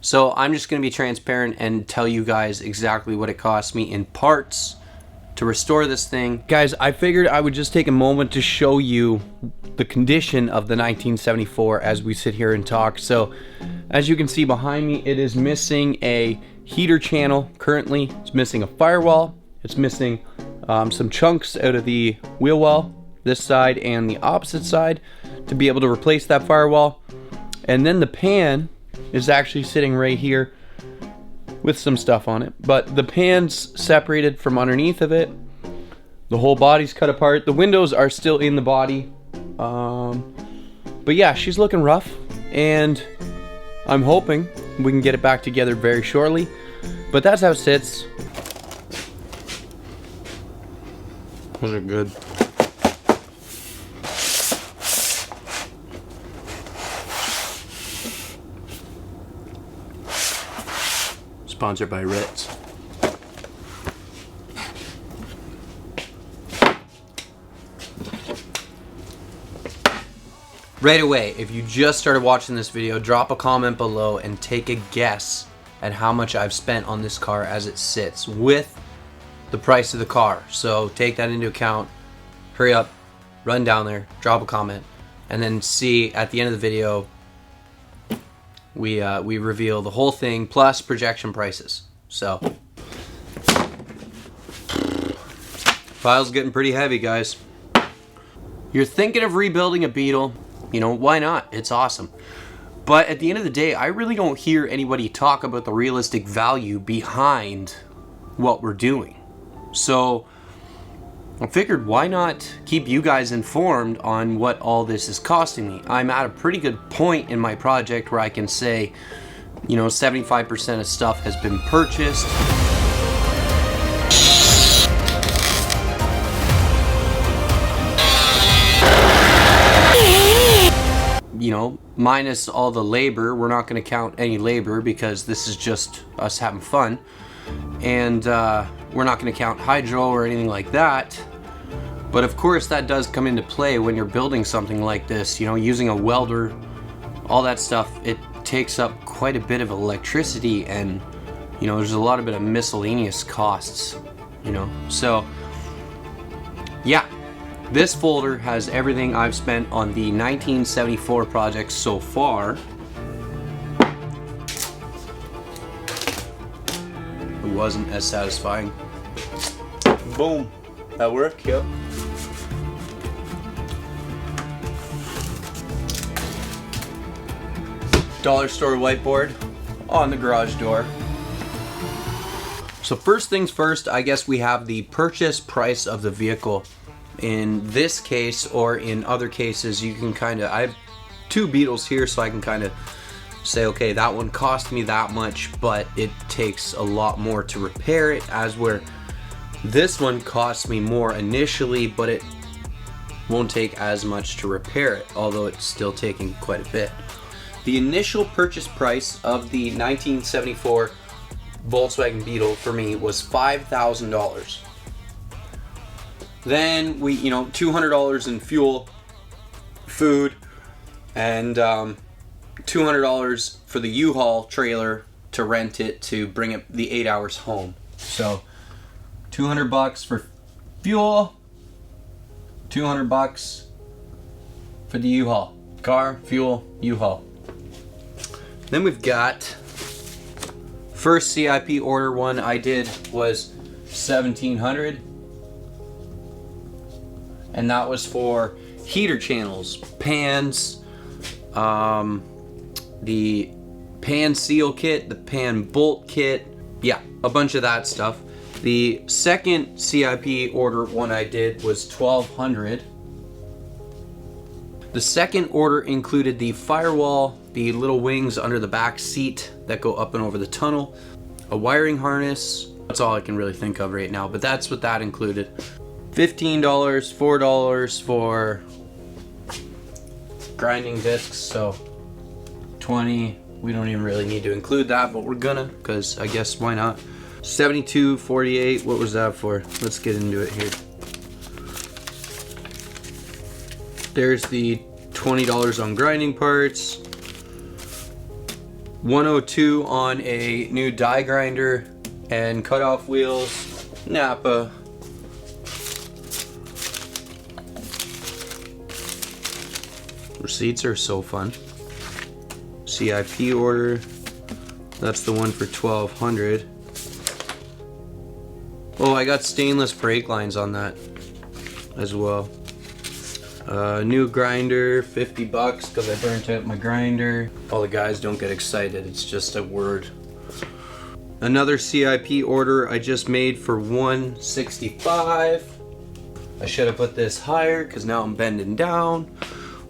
So I'm just going to be transparent and tell you guys exactly what it cost me in parts to restore this thing. Guys, I figured I would just take a moment to show you the condition of the 1974 as we sit here and talk. So as you can see behind me, it is missing a heater channel currently. It's missing a firewall. It's missing some chunks out of the wheel well, this side and the opposite side, to be able to replace that firewall. And then the pan is actually sitting right here with some stuff on it, but the pan's separated from underneath of it. The whole body's cut apart. The windows are still in the body. But yeah, she's looking rough, and I'm hoping we can get it back together very shortly. But that's how it sits. Those are good. Sponsored by Ritz. Right away, if you just started watching this video, drop a comment below and take a guess at how much I've spent on this car as it sits with the price of the car. So take that into account. Hurry up, run down there, drop a comment, and then see at the end of the video we reveal the whole thing plus projection prices. So file's getting pretty heavy, guys. You're thinking of rebuilding a Beetle, you know, why not? It's awesome. But at the end of the day, I really don't hear anybody talk about the realistic value behind what we're doing. So I figured, why not keep you guys informed on what all this is costing me? I'm at a pretty good point in my project where I can say, you know, 75% of stuff has been purchased. You know, minus all the labor. We're not going to count any labor because this is just us having fun. And we're not going to count hydro or anything like that. But of course that does come into play when you're building something like this. You know, using a welder, all that stuff, it takes up quite a bit of electricity, and you know, there's a lot of bit of miscellaneous costs, you know. So yeah, this folder has everything I've spent on the 1974 project so far. It wasn't as satisfying. Boom. That worked? Yep. Dollar store whiteboard on the garage door. So first things first, I guess we have the purchase price of the vehicle. In this case, or in other cases, you can kind of, I have two Beetles here, so I can kind of say, okay, that one cost me that much, but it takes a lot more to repair it, as where this one cost me more initially, but it won't take as much to repair it, although it's still taking quite a bit. The initial purchase price of the 1974 Volkswagen Beetle for me was $5,000. Then we, you know, $200 in fuel, food, and $200 for the U-Haul trailer to rent it to bring it the 8 hours home. So $200 for fuel, $200 for the U-Haul. Car, fuel, U-Haul. Then we've got first CIP order one I did was $1,700, and that was for heater channels, pans, the pan seal kit, the pan bolt kit, yeah, a bunch of that stuff. The second CIP order one I did was $1,200. The second order included the firewall, the little wings under the back seat that go up and over the tunnel, a wiring harness. That's all I can really think of right now, but that's what that included. $15, $4 for grinding discs, so $20. We don't even really need to include that, but we're gonna, because I guess why not. $72, $48, what was that for? Let's get into it here. There's the $20 on grinding parts. 102 on a new die grinder and cutoff wheels, Napa. Receipts are so fun. CIP order, that's the one for 1200. Oh, I got stainless brake lines on that as well. New grinder, 50 bucks because I burnt out my grinder. All the guys don't get excited, it's just a word. Another CIP order I just made for 165. I should have put this higher because now I'm bending down.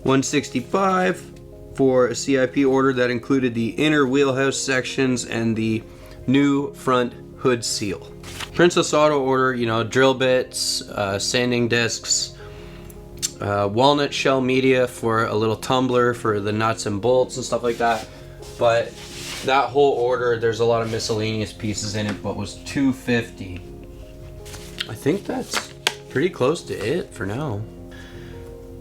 165 for a CIP order that included the inner wheelhouse sections and the new front hood seal. Princess Auto order, you know, drill bits, sanding discs, walnut shell media for a little tumbler for the nuts and bolts and stuff like that. But that whole order, there's a lot of miscellaneous pieces in it, but was $250. I think that's pretty close to it for now.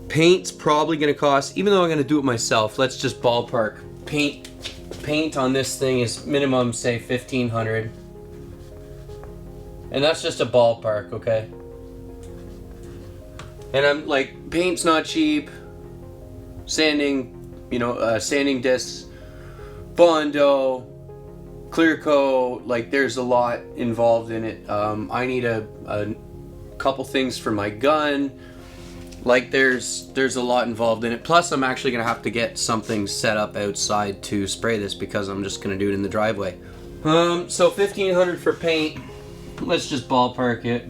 Paint's probably gonna cost, even though I'm gonna do it myself, let's just ballpark. Paint on this thing is minimum, say, $1,500. And that's just a ballpark, okay? And I'm like, paint's not cheap. Sanding, you know, sanding discs, Bondo, clear coat, like there's a lot involved in it. I need a couple things for my gun. Like there's a lot involved in it. Plus I'm actually gonna have to get something set up outside to spray this because I'm just gonna do it in the driveway. So $1,500 for paint. Let's just ballpark it.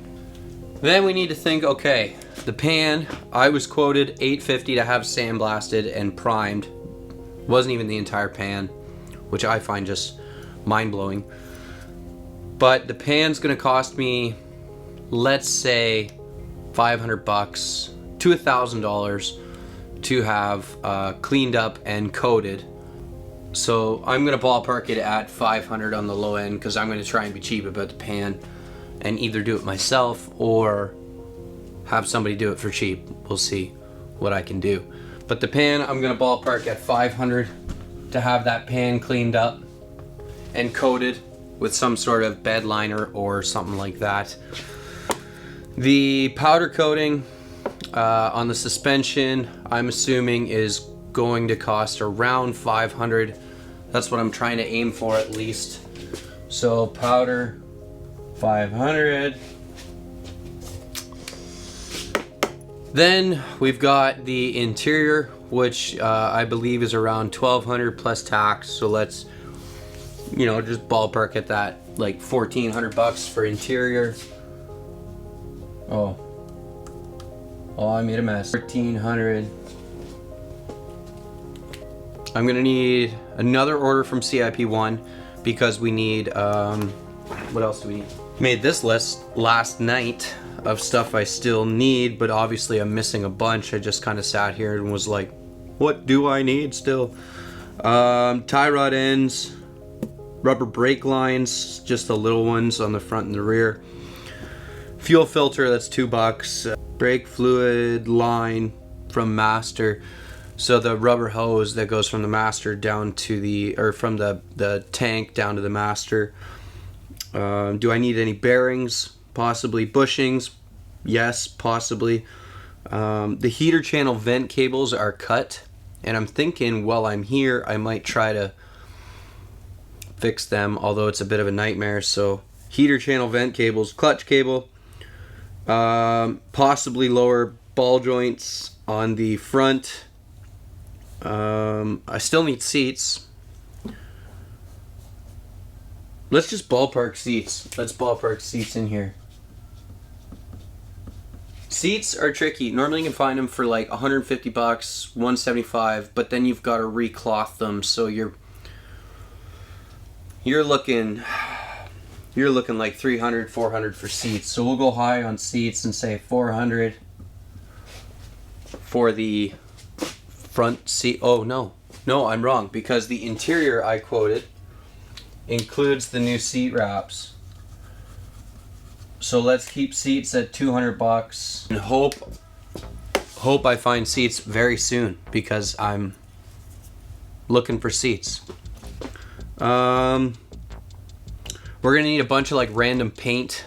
Then we need to think, okay, the pan, I was quoted $850 to have sandblasted and primed. Wasn't even the entire pan, which I find just mind-blowing. But the pan's gonna cost me, let's say, $500 to $1,000 to have cleaned up and coated. So I'm gonna ballpark it at $500 on the low end because I'm gonna try and be cheap about the pan and either do it myself or have somebody do it for cheap. We'll see what I can do. But the pan, I'm gonna ballpark at $500 to have that pan cleaned up and coated with some sort of bed liner or something like that. The powder coating on the suspension, I'm assuming is going to cost around $500. That's what I'm trying to aim for at least. So powder, $500. Then we've got the interior, which I believe is around $1,200 plus tax. So let's, you know, just ballpark at that, like $1,400 for interior. Oh, I made a mess. $1,300. I'm gonna need another order from CIP1 because we need, what else do we need? Made this list last night of stuff I still need, but obviously I'm missing a bunch. I just kind of sat here and was like, what do I need still? Tie rod ends, rubber brake lines, just the little ones on the front and the rear. Fuel filter, that's $2. Brake fluid line from Master. So the rubber hose that goes from the Master down to the, or from the tank down to the Master. Do I need any bearings? Possibly. Bushings? Yes, possibly. The heater channel vent cables are cut, and I'm thinking while I'm here I might try to fix them, although it's a bit of a nightmare. So heater channel vent cables, clutch cable, possibly lower ball joints on the front. I still need seats. Let's just ballpark seats. Let's ballpark seats in here. Seats are tricky. Normally you can find them for like $150, $175, but then you've got to recloth them, so you're looking like $300, $400 for seats. So we'll go high on seats and say $400 for the front seat. Oh no, I'm wrong, because the interior I quoted includes the new seat wraps. So let's keep seats at $200 and hope I find seats very soon because I'm looking for seats. We're gonna need a bunch of like random paint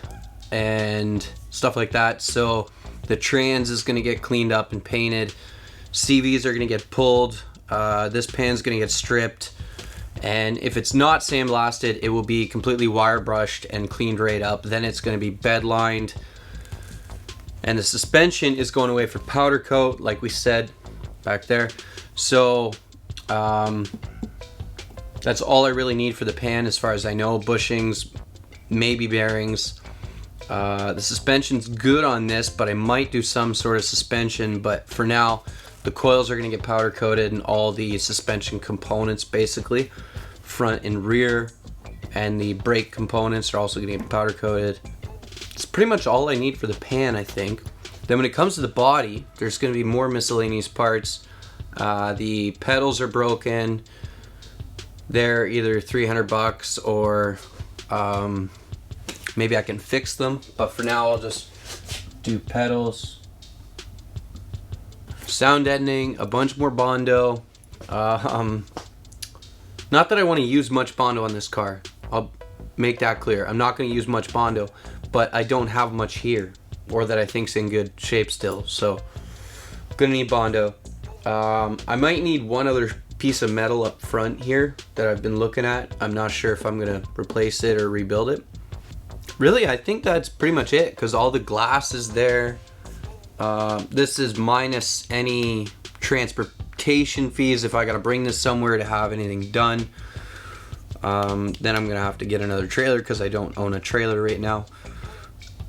and stuff like that. So the trans is gonna get cleaned up and painted. CVs are gonna get pulled. This pan's gonna get stripped. And if it's not sandblasted, it will be completely wire brushed and cleaned right up. Then it's gonna be bed lined. And the suspension is going away for powder coat, like we said back there. So that's all I really need for the pan as far as I know. Bushings, maybe bearings. The suspension's good on this, but I might do some sort of suspension. But for now, the coils are gonna get powder coated and all the suspension components basically, front and rear, and the brake components are also gonna get powder coated. It's pretty much all I need for the pan, I think. Then when it comes to the body, there's gonna be more miscellaneous parts. The pedals are broken. They're either 300 bucks or maybe I can fix them. But for now, I'll just do pedals. Sound deadening, a bunch more Bondo. Not that I want to use much Bondo on this car. I'll make that clear. I'm not going to use much Bondo, but I don't have much here, or that I think's in good shape still. So, gonna need Bondo. I might need one other piece of metal up front here that I've been looking at. I'm not sure if I'm gonna replace it or rebuild it. Really, I think that's pretty much it, because all the glass is there. This is minus any transportation fees if I gotta bring this somewhere to have anything done. Then I'm gonna have to get another trailer because I don't own a trailer right now.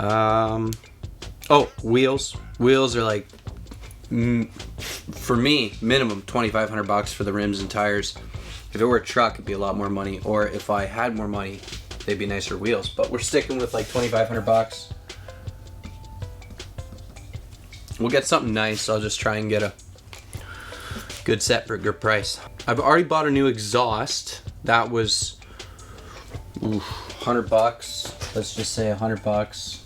Oh, wheels. Wheels are like, for me, minimum 2,500 bucks for the rims and tires. If it were a truck, it'd be a lot more money. Or if I had more money, they'd be nicer wheels. But we're sticking with like 2,500 bucks. We'll get something nice. I'll just try and get a good set for a good price. I've already bought a new exhaust. That was 100 bucks. Let's just say 100 bucks.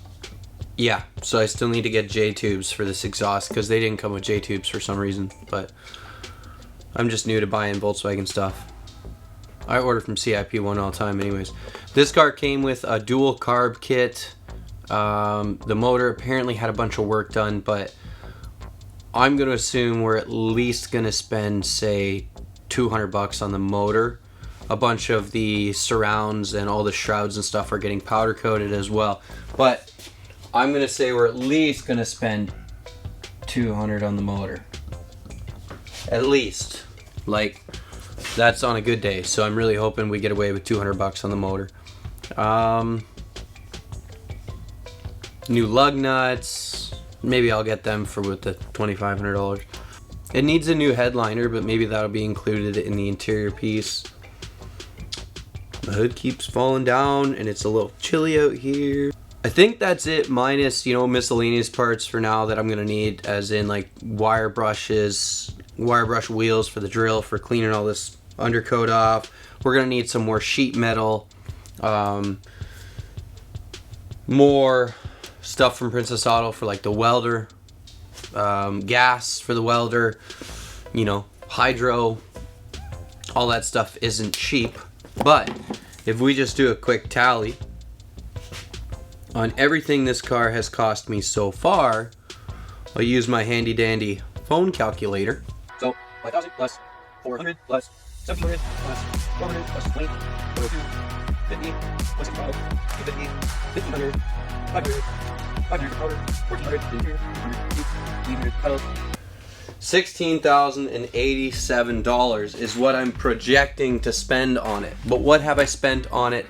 Yeah, so I still need to get J-tubes for this exhaust because they didn't come with J-tubes for some reason. But I'm just new to buying Volkswagen stuff. I order from CIP1 all the time anyways. This car came with a dual carb kit. The motor apparently had a bunch of work done, but I'm going to assume we're at least going to spend, say, 200 bucks on the motor. A bunch of the surrounds and all the shrouds and stuff are getting powder coated as well. But I'm going to say we're at least going to spend 200 on the motor. At least. Like, that's on a good day. So I'm really hoping we get away with 200 bucks on the motor. New lug nuts. Maybe I'll get them for with the $2,500. It needs a new headliner, but maybe that'll be included in the interior piece. The hood keeps falling down and it's a little chilly out here. I think that's it, minus, you know, miscellaneous parts for now that I'm gonna need, as in like wire brushes, wire brush wheels for the drill for cleaning all this undercoat off. We're gonna need some more sheet metal, more stuff from Princess Auto for like the welder, gas for the welder, you know, hydro. All that stuff isn't cheap, but if we just do a quick tally on everything this car has cost me so far, I'll use my handy dandy phone calculator. So 5,000 plus 400 plus 700 plus 400 plus 20, 50, plus 12, 250, 1,500, 500, 500 for powder, 1,400, 1,800 pedals. $16,087 is what I'm projecting to spend on it. But what have I spent on it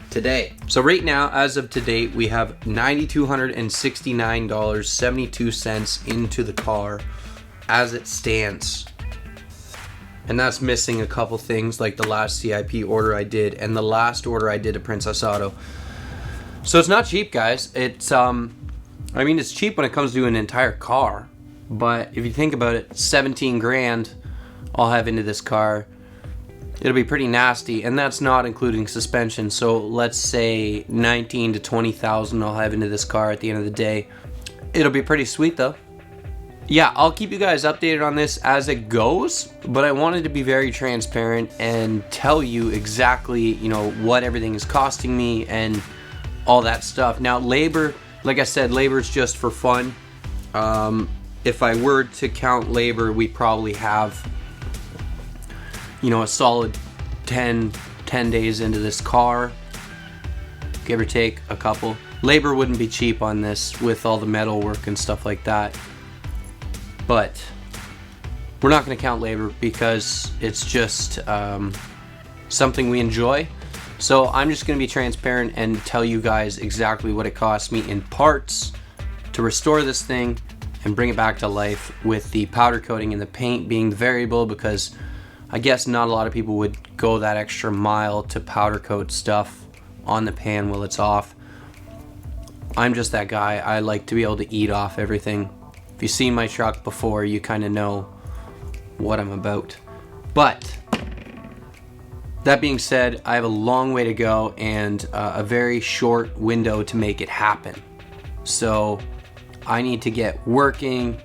today? So right now, as of today, we have $9,269.72 into the car as it stands. And that's missing a couple things like the last CIP order I did and the last order I did at Princess Auto. So it's not cheap, guys. It's I mean, it's cheap when it comes to an entire car. But if you think about it, 17 grand I'll have into this car. It'll be pretty nasty, and that's not including suspension. So let's say 19 to 20,000 I'll have into this car at the end of the day. It'll be pretty sweet though. yeah, I'll keep you guys updated on this as it goes, but I wanted to be very transparent and tell you exactly, you know, what everything is costing me and all that stuff. Now, labor, like I said, labor is just for fun. If I were to count labor, we probably have, you know, a solid 10 days into this car, give or take a couple. Labor wouldn't be cheap on this with all the metal work and stuff like that. But we're not going to count labor because it's just something we enjoy. So I'm just going to be transparent and tell you guys exactly what it cost me in parts to restore this thing and bring it back to life, with the powder coating and the paint being the variable, because I guess not a lot of people would go that extra mile to powder coat stuff on the pan while it's off. I'm just that guy. I like to be able to eat off everything. If you've seen my truck before, you kind of know what I'm about. But that being said, I have a long way to go and a very short window to make it happen. So I need to get working.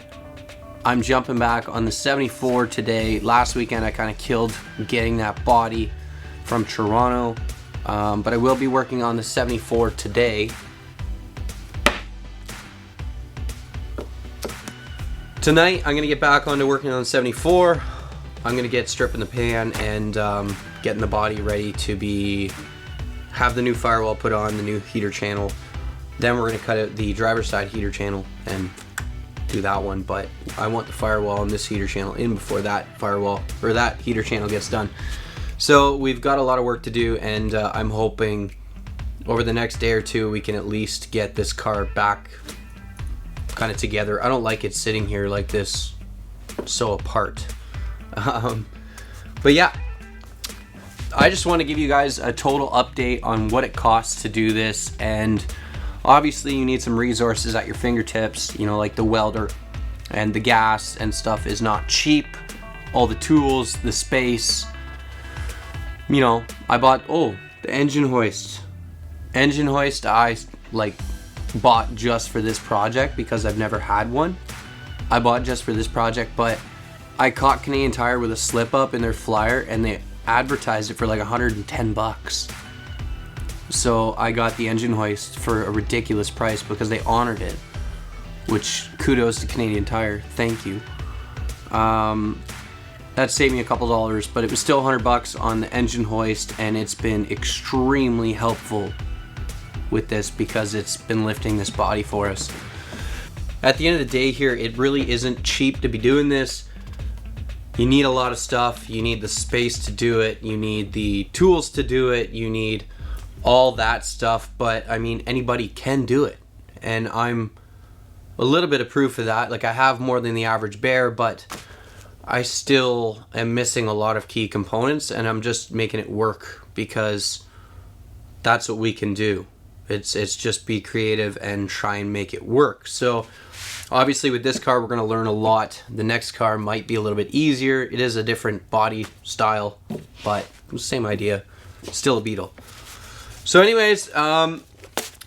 I'm jumping back on the 74 today. Last weekend I kind of killed getting that body from Toronto, but I will be working on the 74 today. Tonight I'm gonna get back onto working on the 74. I'm gonna get stripping the pan and getting the body ready to have the new firewall put on, the new heater channel. Then we're gonna cut out the driver's side heater channel and do that one. But I want the firewall and this heater channel in before that firewall or that heater channel gets done. So we've got a lot of work to do, and I'm hoping over the next day or two we can at least get this car back kind of together. I don't like it sitting here like this, so apart. But yeah, I just want to give you guys a total update on what it costs to do this, and obviously you need some resources at your fingertips, you know, like the welder, and the gas and stuff is not cheap. All the tools, the space, you know, I bought, the engine hoist. Engine hoist I bought just for this project because I've never had one. I bought just for this project, but I caught Canadian Tire with a slip up in their flyer and they advertised it for like $110. So I got the engine hoist for a ridiculous price because they honored it, which kudos to Canadian Tire, thank you. That saved me a couple dollars, but it was still $100 on the engine hoist, and it's been extremely helpful with this because it's been lifting this body for us. At the end of the day here, it really isn't cheap to be doing this. You need a lot of stuff. You need the space to do it. You need the tools to do it. You need all that stuff. But I mean, anybody can do it. And I'm a little bit of proof of that. Like, I have more than the average bear, but I still am missing a lot of key components, and I'm just making it work because that's what we can do. It's just be creative and try and make it work. So obviously with this car we're going to learn a lot. The next car might be a little bit easier. It is a different body style, but same idea, still a Beetle. So anyways,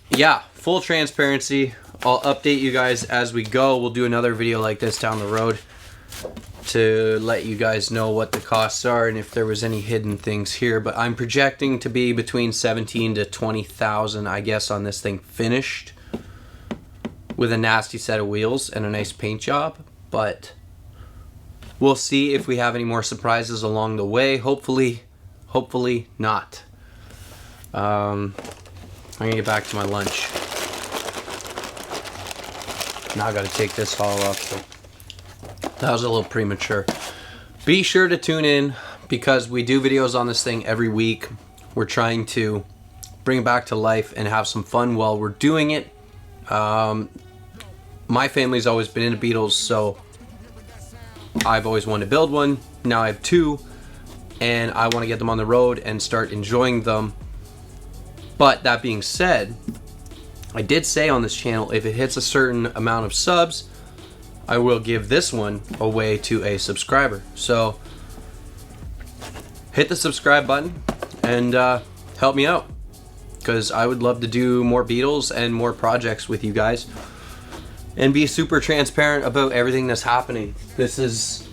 yeah, full transparency. I'll update you guys as we go. We'll do another video like this down the road to let you guys know what the costs are and if there was any hidden things here. But I'm projecting to be between 17 to 20,000, I guess, on this thing finished with a nasty set of wheels and a nice paint job. But we'll see if we have any more surprises along the way. Hopefully not. I'm gonna get back to my lunch. Now I gotta take this all off. So that was a little premature. Be sure to tune in because we do videos on this thing every week. We're trying to bring it back to life and have some fun while we're doing it. My family's always been into Beetles, so I've always wanted to build one. Now I have two, and I want to get them on the road and start enjoying them. But that being said, I did say on this channel, if it hits a certain amount of subs, I will give this one away to a subscriber. So hit the subscribe button and help me out, because I would love to do more Beetles and more projects with you guys. and be super transparent about everything that's happening. This is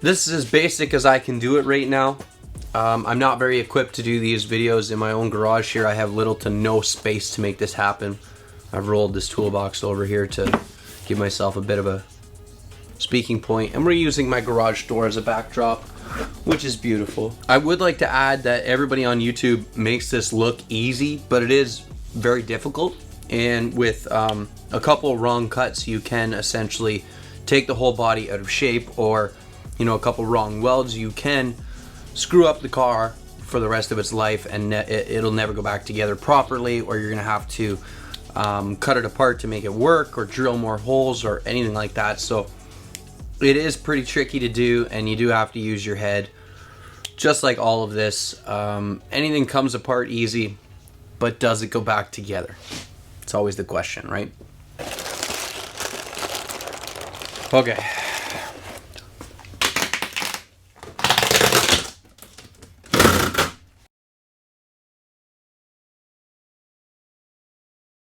as basic as I can do it right now. I'm not very equipped to do these videos in my own garage here. I have little to no space to make this happen. I've rolled this toolbox over here to give myself a bit of a speaking point, and we're using my garage door as a backdrop, which is beautiful. I would like to add that everybody on YouTube makes this look easy, but it is very difficult, and with a couple wrong cuts you can essentially take the whole body out of shape, or a couple wrong welds, you can screw up the car for the rest of its life, and it'll never go back together properly, or you're gonna have to cut it apart to make it work, or drill more holes or anything like that. So it is pretty tricky to do, and you do have to use your head, just like all of this. Anything comes apart easy, but does it go back together? It's always the question, right? Okay.